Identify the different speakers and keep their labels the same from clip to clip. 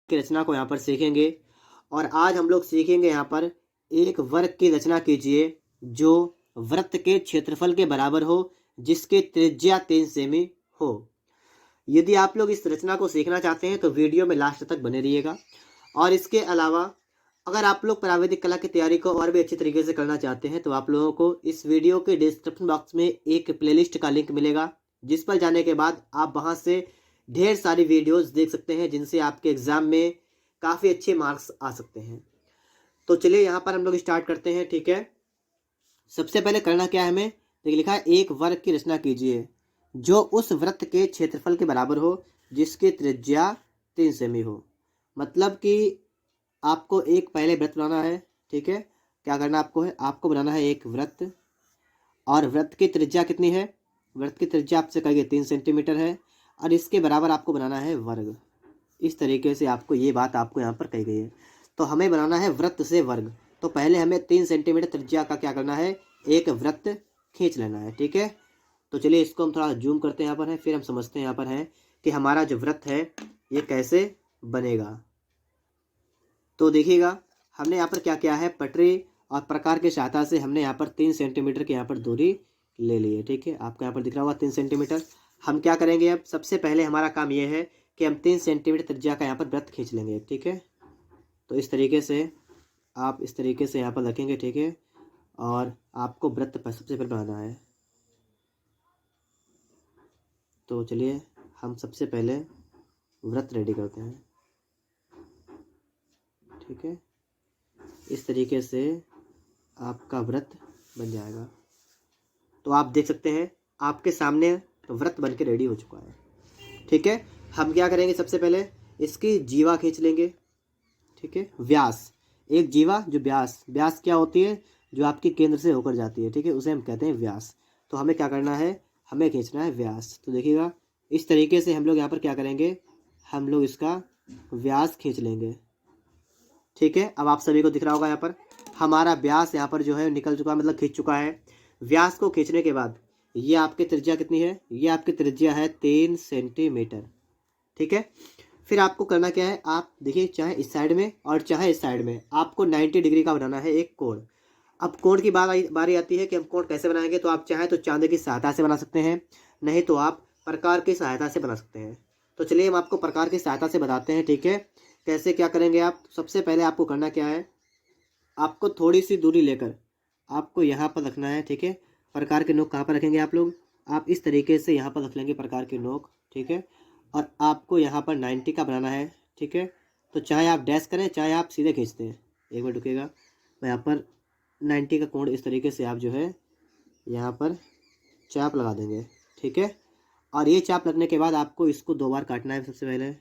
Speaker 1: की रचना को यहाँ पर सीखेंगे। और आज हम लोग सीखेंगे यहाँ पर एक वर्ग की रचना कीजिए जो वृत्त के क्षेत्रफल के बराबर हो, जिसकी त्रिज्या 3 सेमी हो। यदि आप लोग इस रचना को सीखना चाहते हैं तो वीडियो में लास्ट तक बने रहिएगा। और इसके अलावा अगर आप लोग प्राविधिक कला की तैयारी को और भी अच्छी तरीके से करना चाहते हैं तो आप लोगों को इस वीडियो के डिस्क्रिप्शन बॉक्स में एक प्लेलिस्ट का लिंक मिलेगा, जिस पर जाने के बाद आप वहां से ढेर सारी वीडियोस देख सकते हैं, जिनसे आपके एग्जाम में काफ़ी अच्छे मार्क्स आ सकते हैं। तो चलिए यहाँ पर हम लोग स्टार्ट करते हैं। ठीक है, सबसे पहले करना क्या है हमें, देखिए लिखा है एक वर्ग की रचना कीजिए जो उस वृत्त के क्षेत्रफल के बराबर हो, जिसकी त्रिज्या 3 सेमी हो। मतलब कि आपको एक पहले वृत्त बनाना है। ठीक है, क्या करना आपको है, आपको बनाना है एक वृत्त, और वृत्त की त्रिज्या कितनी है, वृत्त की त्रिज्या आपसे कही गई 3 सेंटीमीटर है, और इसके बराबर आपको बनाना है वर्ग। इस तरीके से आपको ये बात आपको यहाँ पर कही गई है। तो हमें बनाना है वृत्त से वर्ग, तो पहले हमें 3 सेंटीमीटर त्रिज्या का क्या करना है, एक वृत्त खींच लेना है। ठीक है, तो चलिए इसको हम थोड़ा जूम करते हैं यहाँ पर है, फिर हम समझते हैं यहाँ पर है कि हमारा जो वृत्त है ये कैसे बनेगा। तो देखिएगा हमने यहाँ पर क्या किया है, पटरी और प्रकार की सहायता से हमने यहाँ पर 3 सेंटीमीटर की यहाँ पर दूरी ले ली है। ठीक है, आपको यहाँ पर दिख रहा होगा 3 सेंटीमीटर। हम क्या करेंगे, अब सबसे पहले हमारा काम ये है कि हम 3 सेंटीमीटर त्रिज्या का यहाँ पर वृत्त खींच लेंगे। ठीक है, तो इस तरीके से आप इस तरीके से यहाँ पर रखेंगे। ठीक है, और आपको वृत्त सबसे पहले बनाना है। तो चलिए हम सबसे पहले वृत्त रेडी करते हैं। ठीक है, इस तरीके से आपका वृत्त बन जाएगा। तो आप देख सकते हैं आपके सामने वृत्त बन के रेडी हो चुका है। ठीक है, हम क्या करेंगे, सबसे पहले इसकी जीवा खींच लेंगे। ठीक है, व्यास, एक जीवा जो व्यास क्या होती है, जो आपके केंद्र से होकर जाती है। ठीक है, उसे हम कहते हैं व्यास। तो हमें क्या करना है, हमें खींचना है व्यास। तो देखिएगा इस तरीके से हम लोग यहाँ पर क्या करेंगे, हम लोग इसका व्यास खींच लेंगे। ठीक है, अब आप सभी को दिख रहा होगा यहाँ पर हमारा व्यास यहाँ पर जो है निकल चुका है, मतलब खींच चुका है। व्यास को खींचने के बाद ये आपकी त्रिज्या कितनी है, ये आपकी त्रिज्या है 3 सेंटीमीटर। ठीक है, फिर आपको करना क्या है, आप देखिए चाहे इस साइड में और चाहे इस साइड में आपको 90 डिग्री का बनाना है एक कोण। अब कोण की बारी आती है कि हम कोण कैसे बनाएंगे। तो आप चाहे तो चांदी की सहायता से बना सकते हैं, नहीं तो आप प्रकार की सहायता से बना सकते हैं। तो चलिए हम आपको प्रकार की सहायता से बताते हैं। ठीक है, कैसे क्या करेंगे आप, सबसे पहले आपको करना क्या है, आपको थोड़ी सी दूरी लेकर आपको यहाँ पर रखना है। ठीक है, प्रकार के नोक कहाँ पर रखेंगे आप लोग, आप इस तरीके से यहाँ पर रख लेंगे प्रकार के नोक। ठीक है, और आपको यहाँ पर 90 का बनाना है। ठीक है, तो चाहे आप डैश करें चाहे आप सीधे खींचते हैं, एक मिनट रुकिएगा, मैं यहाँ पर 90 का कोण इस तरीके से आप जो है यहाँ पर चाप लगा देंगे। ठीक है, और ये चाप लगने के बाद आपको इसको 2 बार काटना है। सबसे पहले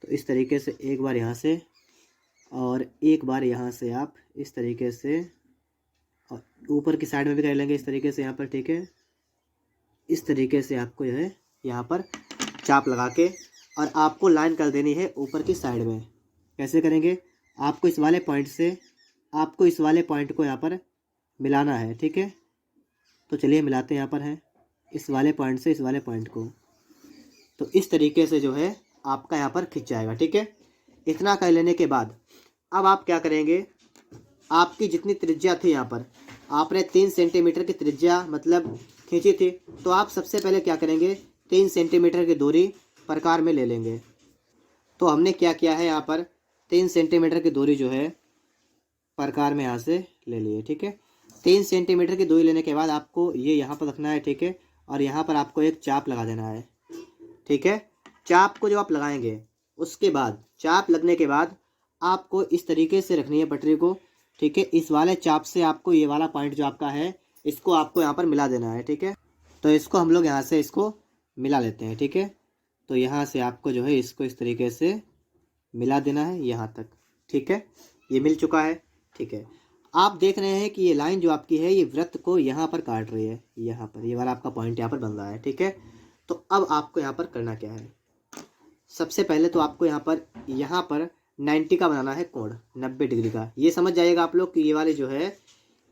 Speaker 1: तो इस तरीके से एक बार यहाँ से और एक बार यहाँ से आप इस तरीके से, और ऊपर की साइड में भी कर लेंगे इस तरीके से यहाँ पर। ठीक है, इस तरीके से आपको जो है यहाँ पर चाप लगा के और आपको लाइन कर देनी है ऊपर की साइड में। कैसे करेंगे, आपको इस वाले पॉइंट से आपको इस वाले पॉइंट को यहाँ पर मिलाना है। ठीक है, तो चलिए मिलाते हैं यहाँ पर है इस वाले पॉइंट से इस वाले पॉइंट को। तो इस तरीके से जो है आपका यहाँ पर खिंच जाएगा। ठीक है, इतना कर लेने के बाद अब आप क्या करेंगे, आपकी जितनी त्रिज्या थी यहाँ पर आपने 3 सेंटीमीटर की त्रिज्या मतलब खींची थी, तो आप सबसे पहले क्या करेंगे, 3 सेंटीमीटर की दूरी प्रकार में ले लेंगे। तो हमने क्या किया है, यहाँ पर 3 सेंटीमीटर की दूरी जो है प्रकार में यहाँ से ले लिए। ठीक है, 3 सेंटीमीटर की दूरी लेने के बाद आपको ये यहाँ पर रखना है। ठीक है, और यहाँ पर आपको एक चाप लगा देना है। ठीक है, चाप को जो आप लगाएंगे उसके बाद चाप लगने के बाद आपको इस तरीके से रखनी है पटरी को। ठीक है, इस वाले चाप से आपको ये वाला पॉइंट जो आपका है इसको आपको यहाँ पर मिला देना है। ठीक है, तो इसको हम लोग यहाँ से इसको मिला लेते हैं। ठीक है, तो यहाँ से आपको जो है इसको इस तरीके से मिला देना है यहाँ तक। ठीक है, ये मिल चुका है। ठीक है, आप देख रहे हैं कि ये लाइन जो आपकी है ये वृत्त को यहाँ पर काट रही है, यहाँ पर ये वाला आपका पॉइंट यहाँ पर बन रहा है। ठीक है, तो अब आपको यहाँ पर करना क्या है, सबसे पहले तो आपको यहाँ पर 90 का बनाना है कोण, 90 डिग्री का। ये समझ जाइएगा आप लोग कि ये वाले जो है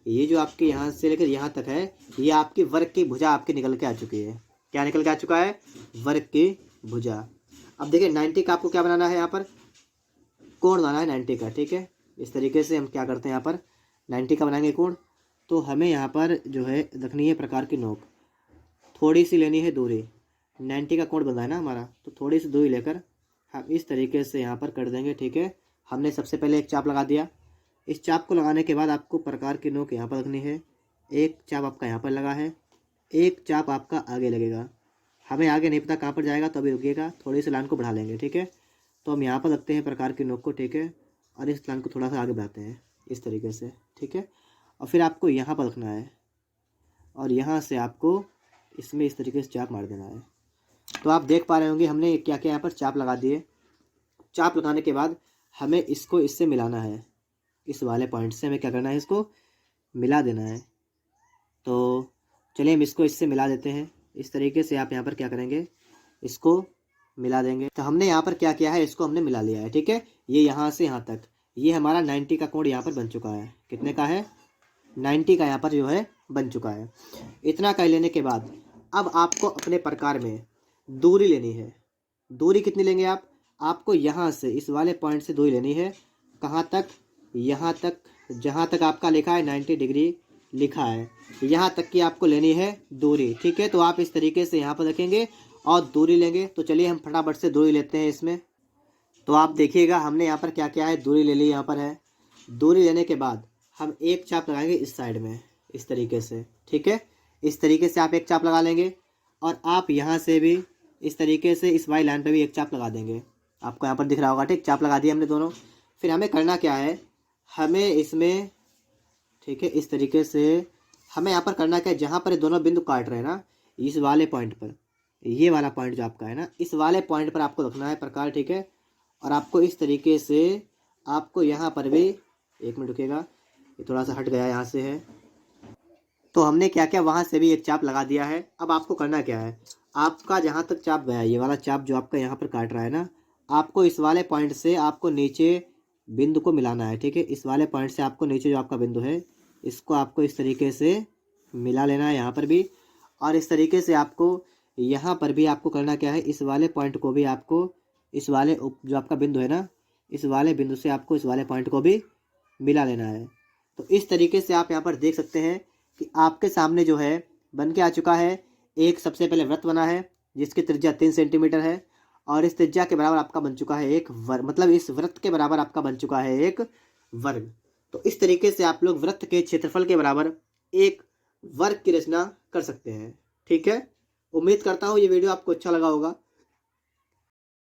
Speaker 1: ये जो आपके यहाँ से लेकर यहाँ तक है ये आपकी वर्ग की भुजा आपकी निकल के आ चुकी है। क्या निकल के आ चुका है, वर्ग की भुजा। अब देखिए 90 का आपको क्या बनाना है, यहाँ पर कोण बनाना है 90 का। ठीक है, इस तरीके से हम क्या करते हैं, यहाँ पर 90 का बनाएंगे कोण। तो हमें यहाँ पर जो है रखनी है प्रकार की नोक, थोड़ी सी लेनी है दूरी। 90 का कोण बना है ना हमारा, तो थोड़ी सी दूरी लेकर हम इस तरीके से यहाँ पर कर देंगे। ठीक है, हमने सबसे पहले एक चाप लगा दिया। इस चाप को लगाने के बाद आपको प्रकार की नोक यहाँ पर रखनी है। एक चाप आपका यहाँ पर लगा है, एक चाप आपका आगे लगेगा। हमें आगे नहीं पता कहाँ पर जाएगा, तो अभी रुकिएगा, थोड़ी सी लाइन को बढ़ा लेंगे। ठीक है, तो हम यहाँ पर रखते हैं प्रकार की नोक को। ठीक है, और इस लाइन को थोड़ा सा आगे बढ़ाते हैं इस तरीके से। ठीक है, और फिर आपको यहाँ पर रखना है और यहाँ से आपको इसमें इस तरीके से चाप मार देना है। तो आप देख पा रहे होंगे हमने क्या क्या यहाँ पर चाप लगा दिए। चाप लगाने के बाद हमें इसको इससे मिलाना है, इस वाले पॉइंट से हमें क्या करना है, इसको मिला देना है। तो चलिए हम इसको इससे मिला देते हैं। इस तरीके से आप यहाँ पर क्या करेंगे, इसको मिला देंगे। तो हमने यहाँ पर क्या किया है, इसको हमने मिला लिया है। ठीक है, ये यहाँ से यहाँ तक ये हमारा 90 का कोण यहाँ पर बन चुका है। कितने का है, 90 का यहाँ पर जो है बन चुका है। इतना कर लेने के बाद अब आपको अपने प्रकार में दूरी लेनी है। दूरी कितनी लेंगे आप, आपको यहाँ से इस वाले पॉइंट से दूरी लेनी है। कहाँ तक, यहाँ तक, जहाँ तक आपका लिखा है 90 डिग्री लिखा है, यहाँ तक की आपको लेनी है दूरी। ठीक है, तो आप इस तरीके से यहाँ पर रखेंगे और दूरी लेंगे। तो चलिए हम फटाफट से दूरी लेते हैं इसमें। तो आप देखिएगा हमने यहाँ पर क्या क्या है, दूरी ले ली। यहाँ पर है दूरी लेने के बाद हम एक चाप लगाएंगे इस साइड में इस तरीके से। ठीक है, इस तरीके से आप एक चाप लगा लेंगे और आप यहाँ से भी इस तरीके से इस वाई लाइन पे भी एक चाप लगा देंगे। आपको यहाँ पर दिख रहा होगा। ठीक, चाप लगा दिया हमने दोनों। फिर हमें करना क्या है, हमें इसमें, ठीक है, इस तरीके से हमें यहाँ पर करना क्या है, जहाँ पर ये दोनों बिंदु काट रहे हैं ना, इस वाले पॉइंट पर, ये वाला पॉइंट जो आपका है ना, इस वाले पॉइंट पर आपको रखना है प्रकार। ठीक है, और आपको इस तरीके से आपको यहाँ पर भी, एक मिनट रुकेगा, ये थोड़ा सा हट गया यहाँ से है। तो हमने क्या क्या वहाँ से भी एक चाप लगा दिया है। अब आपको करना क्या है, आपका जहाँ तक चाप गया, ये वाला चाप जो आपका यहाँ पर काट रहा है ना, आपको इस वाले पॉइंट से आपको नीचे बिंदु को मिलाना है। ठीक है, इस वाले पॉइंट से आपको नीचे जो आपका बिंदु है, इसको आपको इस तरीके से मिला लेना है यहाँ पर भी। और इस तरीके से आपको यहाँ पर भी आपको करना क्या है, इस वाले पॉइंट को भी आपको इस वाले जो आपका बिंदु है ना, इस वाले बिंदु से आपको इस वाले पॉइंट को भी मिला लेना है। तो इस तरीके से आप यहाँ पर देख सकते हैं कि आपके सामने जो है बन के आ चुका है। एक सबसे पहले वृत्त बना है जिसकी त्रिज्या 3 सेंटीमीटर है और इस त्रिज्या के बराबर आपका बन चुका है एक वर्ग, मतलब इस वृत्त के बराबर आपका बन चुका है एक वर्ग। तो इस तरीके से आप लोग वृत्त के क्षेत्रफल के बराबर एक वर्ग की रचना कर सकते हैं। ठीक है, उम्मीद करता हूँ ये वीडियो आपको अच्छा लगा होगा।